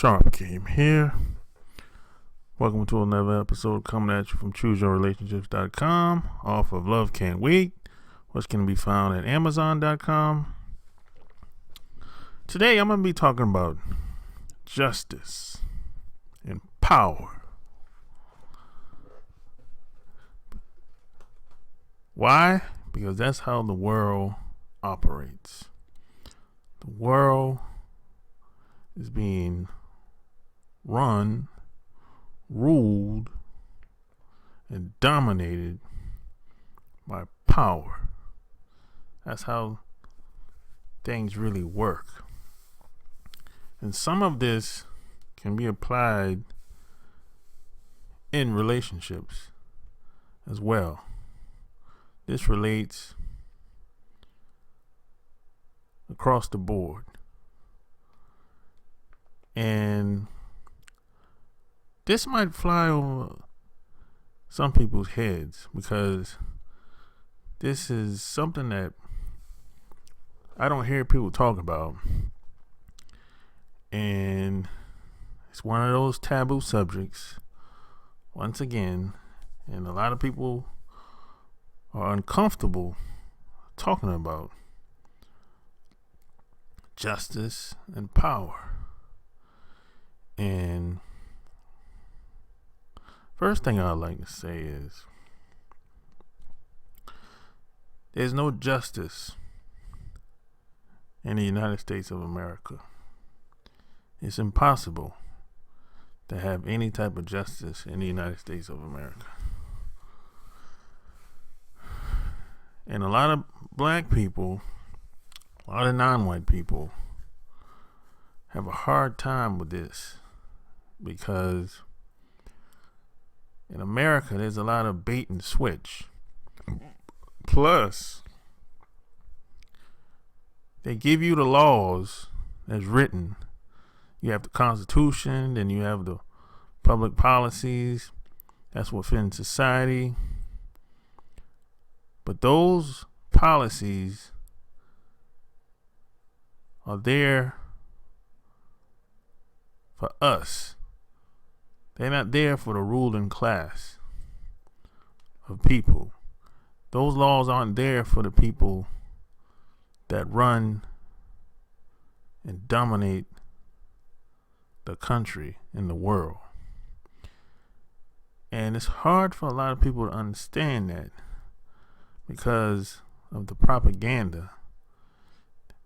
Sharp Game here. Welcome to another episode coming at you from ChooseYourRelationships.com off of Love Can't Wait, which can be found at Amazon.com. Today I'm going to be talking about justice and power. Why? Because that's how the world operates. The world is being run, ruled, and dominated by power. That's how things really work. And some of this can be applied in relationships as well. This relates across the board. And this might fly over some people's heads because this is something that I don't hear people talk about. And it's one of those taboo subjects, once again, and a lot of people are uncomfortable talking about justice and power. And first thing I'd like to say is there's no justice in the United States of America. It's impossible to have any type of justice in the United States of America. And a lot of black people, a lot of non-white people have a hard time with this because in America there's a lot of bait and switch. Plus, they give you the laws as written. You have the Constitution, then you have the public policies. That's within society. But those policies are there for us. They're not there for the ruling class of people. Those laws aren't there for the people that run and dominate the country and the world. And it's hard for a lot of people to understand that because of the propaganda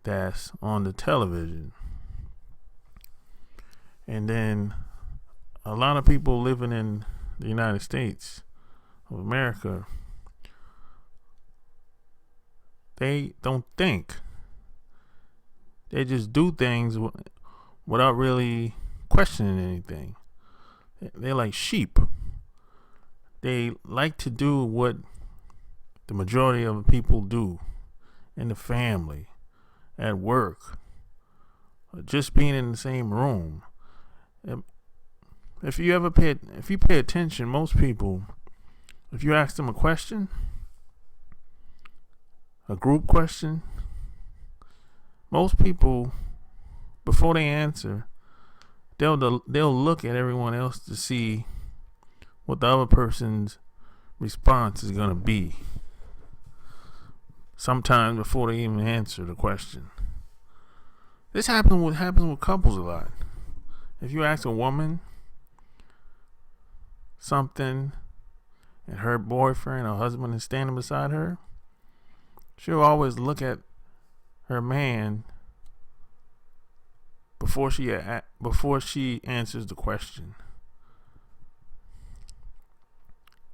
that's on the television. And then a lot of people living in the United States of America, they don't think. They just do things without really questioning anything. They're like sheep. They like to do what the majority of people do in the family, at work, or just being in the same room. If you pay attention, most people, if you ask them a question, a group question, most people, before they answer, they'll look at everyone else to see what the other person's response is going to be. Sometimes before they even answer the question. This happens with couples a lot. If you ask a woman something and her boyfriend or husband is standing beside her, she'll always look at her man before she answers the question.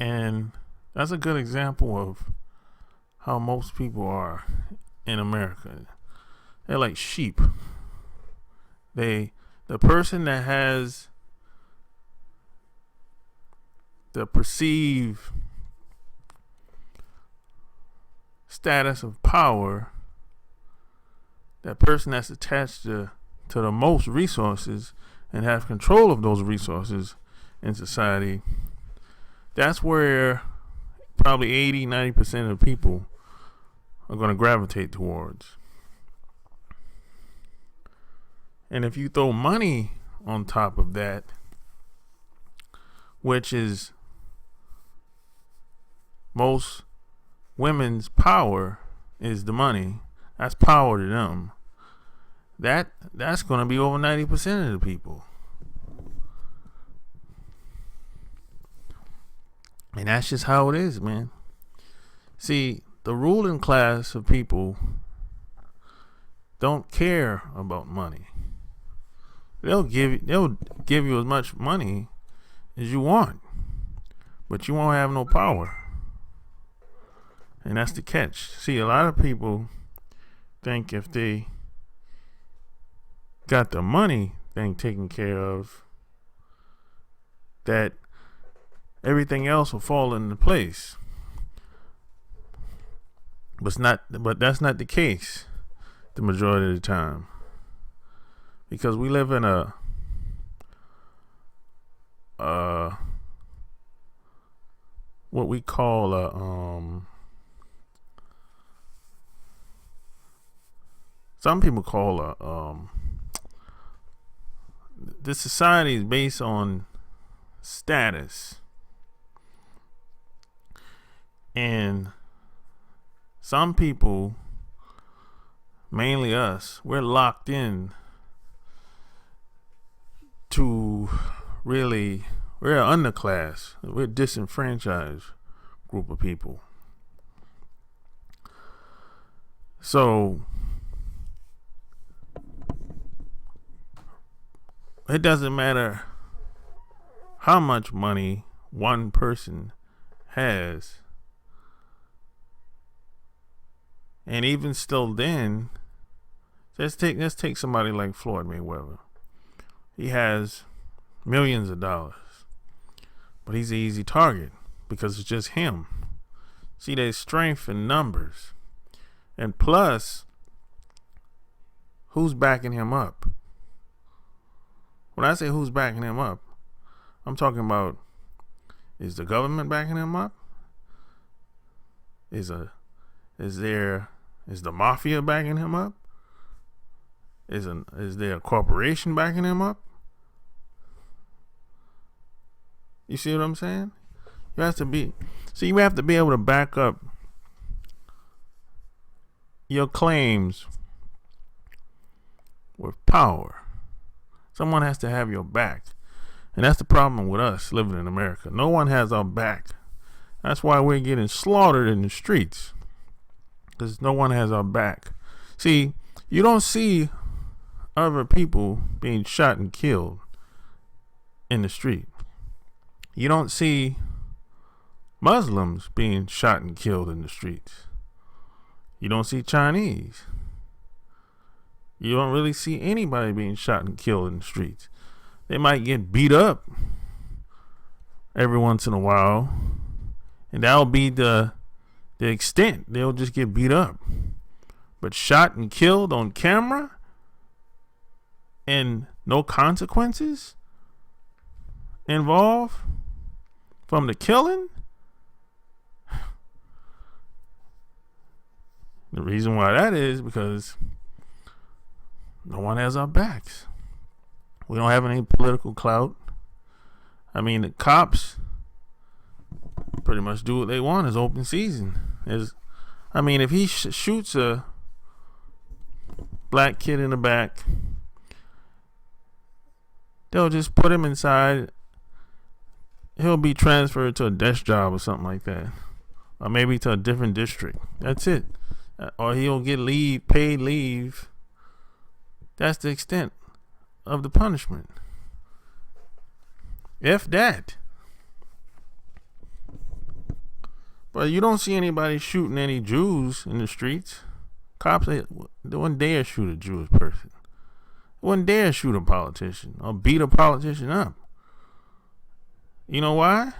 And that's a good example of how most people are in America. They're like sheep. The person that has the perceived status of power, that person that's attached to the most resources and have control of those resources in society, that's where probably 80-90% of people are going to gravitate towards. And if you throw money on top of that, which is most women's power is the money. That's power to them. That's going to be over 90% of the people. And that's just how it is, man. See, the ruling class of people don't care about money. They'll give you as much money as you want, but you won't have no power. And that's the catch. See, a lot of people think if they got the money thing taken care of, that everything else will fall into place. But that's not the case the majority of the time. Because we live in a what we call some people call this society is based on status. And some people, mainly us, we're locked in to really, we're an underclass. We're a disenfranchised group of people. So it doesn't matter how much money one person has. And even still then, let's take somebody like Floyd Mayweather. He has millions of dollars, but he's an easy target because it's just him. See, there's strength in numbers. And plus, who's backing him up? When I say who's backing him up, I'm talking about, is the government backing him up? Is the mafia backing him up? Is there a corporation backing him up? You see what I'm saying? You have to be able to back up your claims with power. Someone has to have your back. And that's the problem with us living in America. No one has our back. That's why we're getting slaughtered in the streets. Because no one has our back. See, you don't see other people being shot and killed in the street. You don't see Muslims being shot and killed in the streets. You don't see Chinese. You don't really see anybody being shot and killed in the streets. They might get beat up every once in a while, and that'll be the extent. They'll just get beat up. But shot and killed on camera and no consequences involved from the killing? The reason why that is because no one has our backs. We don't have any political clout. I mean, the cops pretty much do what they want. It's open season. If he shoots a black kid in the back, they'll just put him inside. He'll be transferred to a desk job or something like that, or maybe to a different district. That's it. Or he'll get paid leave. That's the extent of the punishment. If that. But you don't see anybody shooting any Jews in the streets. Cops, they wouldn't dare shoot a Jewish person. They wouldn't dare shoot a politician or beat a politician up. You know why?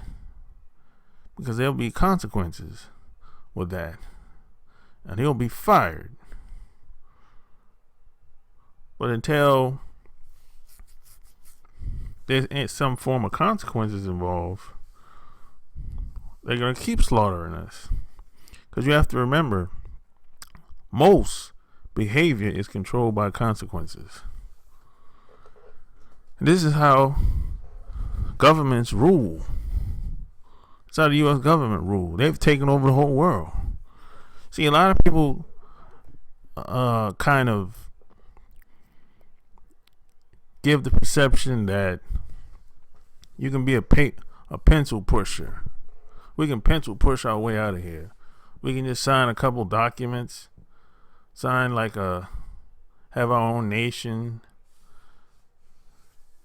Because there'll be consequences with that. And he'll be fired. But until there's some form of consequences involved, they're going to keep slaughtering us. Because you have to remember, most behavior is controlled by consequences. And this is how governments rule. It's how the U.S. government rule. They've taken over the whole world. See, a lot of people kind of give the perception that you can be a pencil pusher. We can pencil push our way out of here. We can just sign a couple documents, have our own nation,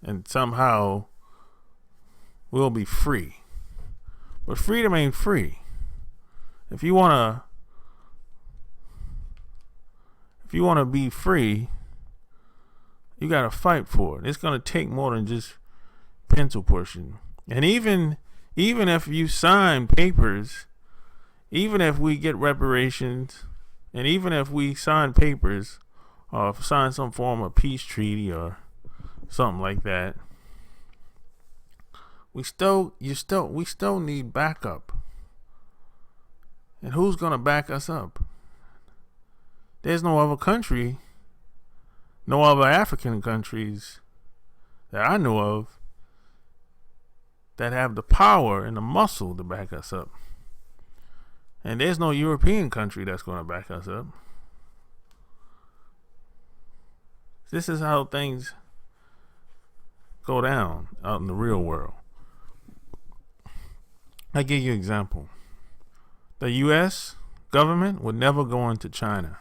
and somehow we'll be free. But freedom ain't free. If you wanna be free, you gotta fight for it. It's gonna take more than just pencil pushing. And even if you sign papers, even if we get reparations, and even if we sign papers or sign some form of peace treaty or something like that, we still need backup. And who's gonna back us up? There's no other country, no other African countries that I know of that have the power and the muscle to back us up. And there's no European country that's going to back us up. This is how things go down out in the real world. I give you an example. The U.S. government would never go into China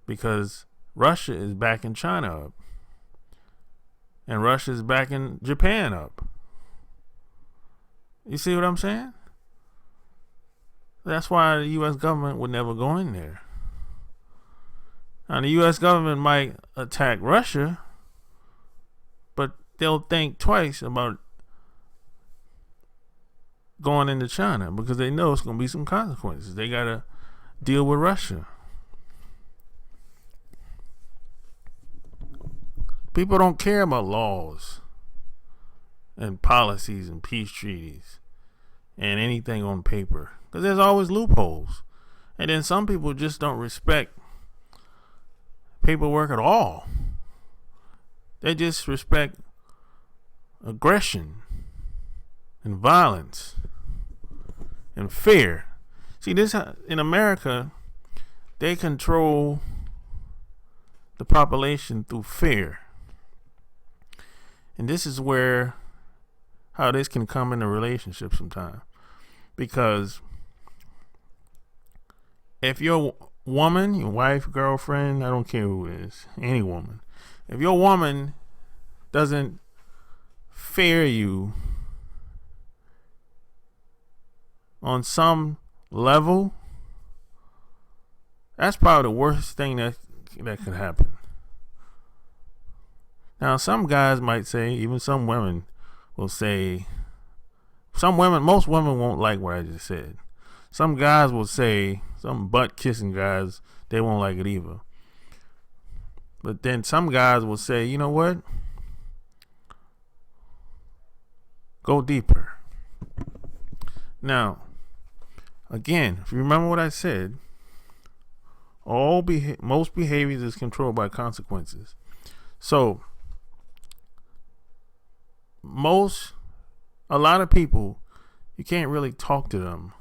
because Russia is backing China up. And Russia is backing Japan up. You see what I'm saying? That's why the U.S. government would never go in there. Now, the U.S. government might attack Russia, but they'll think twice about going into China because they know it's going to be some consequences. They got to deal with Russia. People don't care about laws and policies and peace treaties and anything on paper because there's always loopholes. And then some people just don't respect paperwork at all. They just respect aggression and violence and fear. See, this in America, they control the population through fear. And this is where how this can come in a relationship sometimes. Because if your woman, your wife, girlfriend, I don't care who it is, any woman, if your woman doesn't fear you on some level, that's probably the worst thing that could happen. Now, some guys might say, even some women will say, most women won't like what I just said. Some guys will say, some butt kissing guys, they won't like it either. But then some guys will say, you know what? Go deeper. Now, again, if you remember what I said, most behaviors is controlled by consequences. So, a lot of people, you can't really talk to them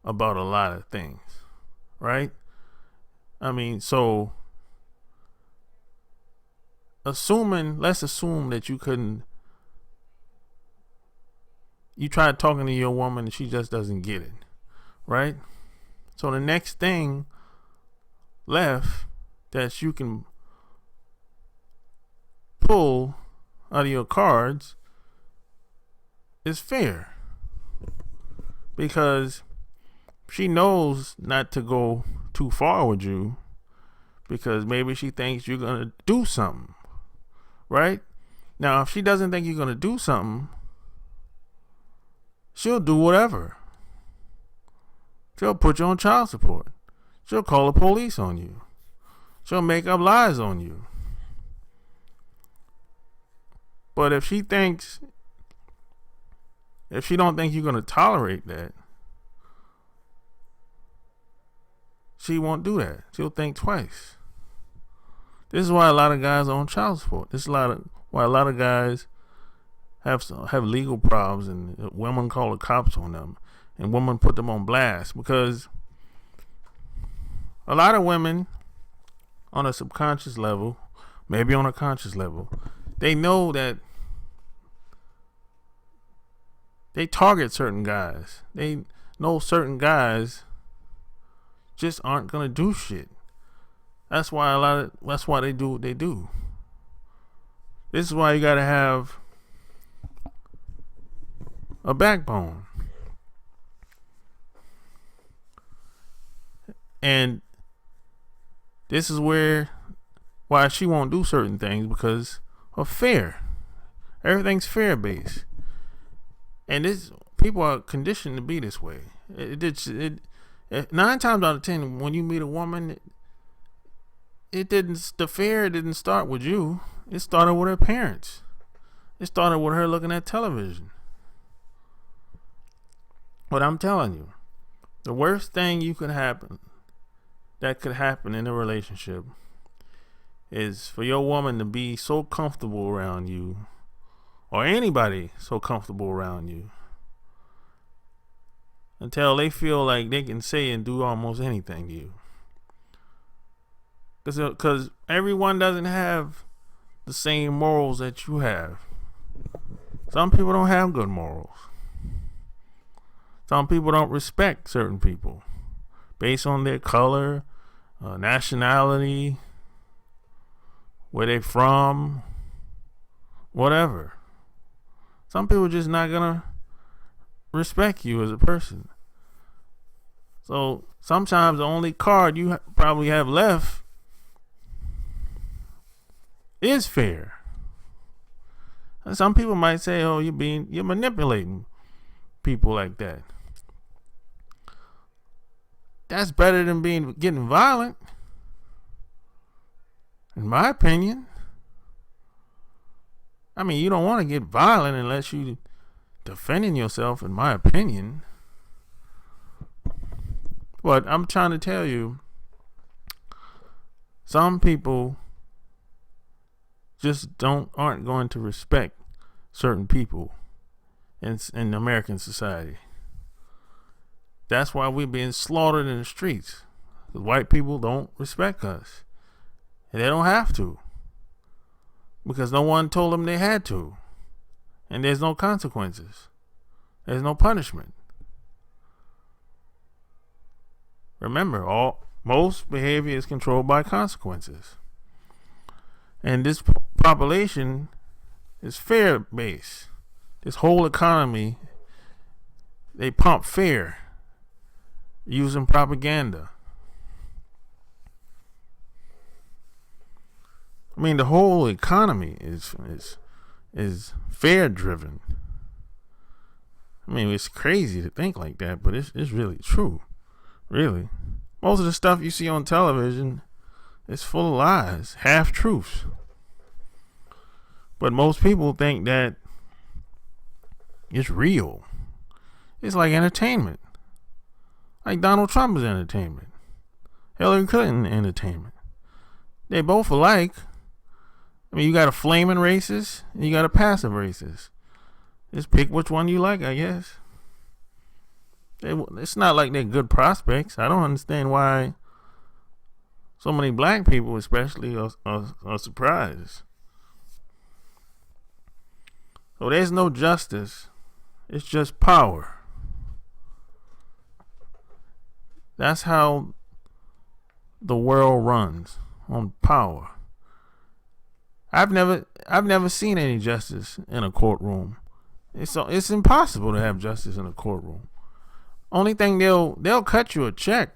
about a lot of things, right? I mean, so let's assume that you tried talking to your woman and she just doesn't get it, right? So the next thing left that you can pull out of your cards is fear, because she knows not to go too far with you because maybe she thinks you're gonna do something, right? Now, if she doesn't think you're gonna do something, she'll do whatever. She'll put you on child support. She'll call the police on you. She'll make up lies on you. But if she don't think you're going to tolerate that, she won't do that. She'll think twice. This is why a lot of guys are on child support. This is why a lot of guys have legal problems, and women call the cops on them, and women put them on blast, because a lot of women on a subconscious level, maybe on a conscious level, they know that they target certain guys. They know certain guys just aren't gonna do shit. That's why they do what they do. This is why you gotta have a backbone. And this is why she won't do certain things, because of fear. Everything's fear based. And people are conditioned to be this way. 9 times out of 10, when you meet a woman, the fear didn't start with you. It started with her parents. It started with her looking at television. But I'm telling you, the worst thing that could happen in a relationship is for your woman to be so comfortable around you, or anybody so comfortable around you, until they feel like they can say and do almost anything to you. Because everyone doesn't have the same morals that you have. Some people don't have good morals. Some people don't respect certain people based on their color, nationality, where they from, whatever. Some people just not gonna respect you as a person. So sometimes the only card you probably have left is fear. And some people might say, "Oh, you're manipulating people like that." That's better than getting violent, in my opinion. I mean, you don't want to get violent unless you defending yourself, in my opinion. But I'm trying to tell you, some people just aren't going to respect certain people in American society. That's why we're being slaughtered in the streets. Because white people don't respect us. And they don't have to. Because no one told them they had to. And there's no consequences. There's no punishment. Remember, most behavior is controlled by consequences. And this population is fear-based. This whole economy, they pump fear using propaganda. I mean, the whole economy is fear driven. I mean, it's crazy to think like that, but it's really true. Really. Most of the stuff you see on television is full of lies, half truths. But most people think that it's real. It's like entertainment. Like Donald Trump is entertainment. Hillary Clinton entertainment. They both alike. I mean, you got a flaming racist and you got a passive racist. Just pick which one you like, I guess. It's not like they're good prospects. I don't understand why so many black people especially are surprised. So there's no justice. It's just power. That's how the world runs, on power. I've never seen any justice in a courtroom. It's impossible to have justice in a courtroom. Only thing they'll cut you a check,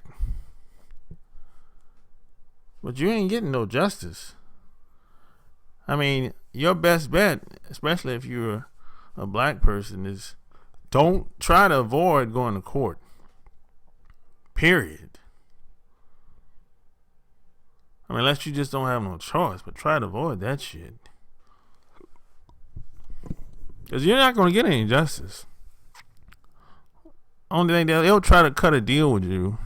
but you ain't getting no justice. I mean, your best bet, especially if you're a black person, is don't try to avoid going to court. Period. I mean, unless you just don't have no choice, but try to avoid that shit. Because you're not going to get any justice. Only thing they'll try to cut a deal with you,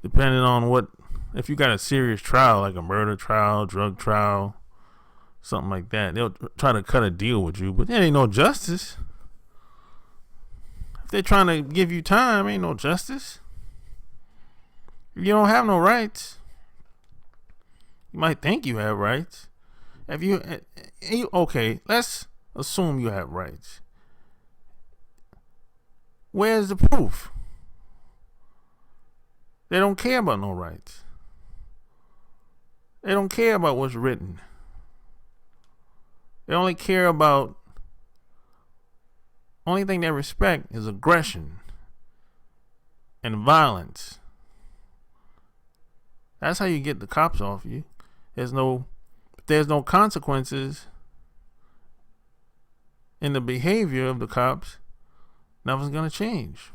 depending on what if you got a serious trial, like a murder trial, drug trial, something like that, they'll try to cut a deal with you, but there ain't no justice. If they're trying to give you time, ain't no justice. You don't have no rights. You might think you have rights. If you okay, let's assume you have rights. Where's the proof? They don't care about no rights. They don't care about what's written. They only care about, only thing they respect is aggression and violence. That's how you get the cops off you. There's no consequences in the behavior of the cops. Nothing's gonna change.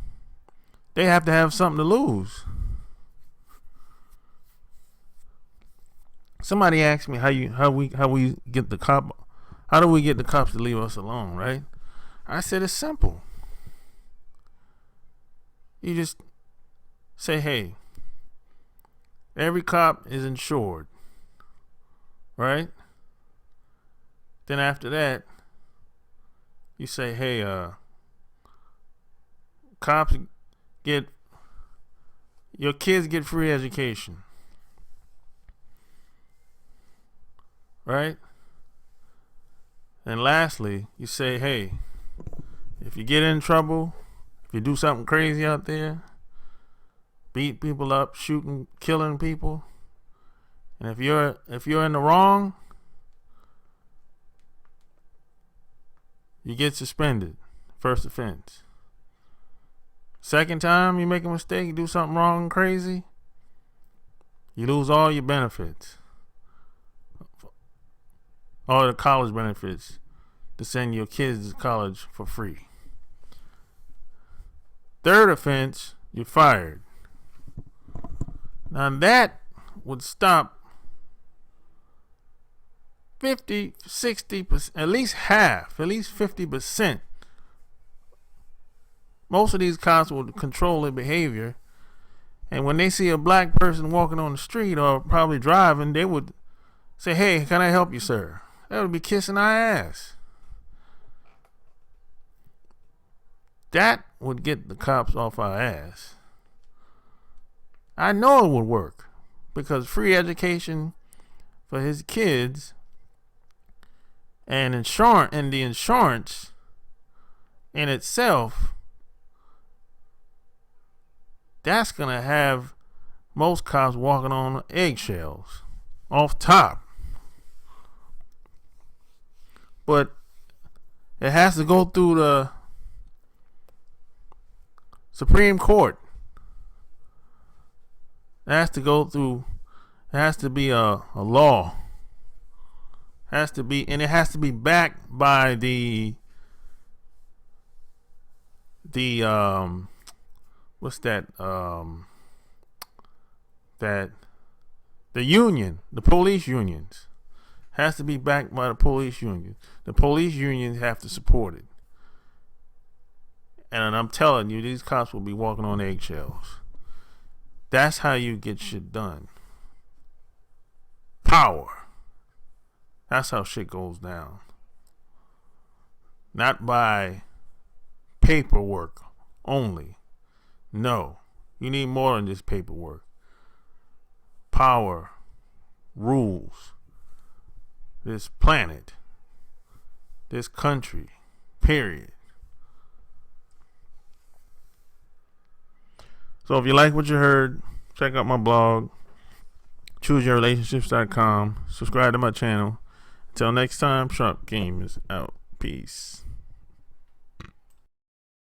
They have to have something to lose. Somebody asked me how we get the cop. How do we get the cops to leave us alone, right? I said it's simple. You just say, hey, every cop is insured, right? Then after that, you say, hey, cops your kids get free education, right? And lastly, you say, hey, if you get in trouble, if you do something crazy out there, beat people up, shooting, killing people, and if you're in the wrong, you get suspended. First offense. Second time you make a mistake, you do something wrong and crazy, you lose all your benefits. All the college benefits to send your kids to college for free. Third offense, you're fired. Now that would stop 50, 60%, at least half, at least 50%. Most of these cops will control their behavior. And when they see a black person walking on the street or probably driving, they would say, hey, can I help you, sir? That would be kissing our ass. That would get the cops off our ass. I know it would work because free education for his kids and the insurance in itself, that's gonna have most cops walking on eggshells off top. But it has to go through the Supreme Court. It has to go through. It has to be a law. It has to be, and it has to be backed by the what's that that the union, the police unions. Has to be backed by the police union. The police unions have to support it. And I'm telling you, these cops will be walking on eggshells. That's how you get shit done. Power. That's how shit goes down. Not by paperwork only. No. You need more than just paperwork. Power. Rules. This planet, this country, period. So if you like what you heard, check out my blog, chooseyourrelationships.com. Subscribe to my channel. Until next time, Sharp Game is out. Peace.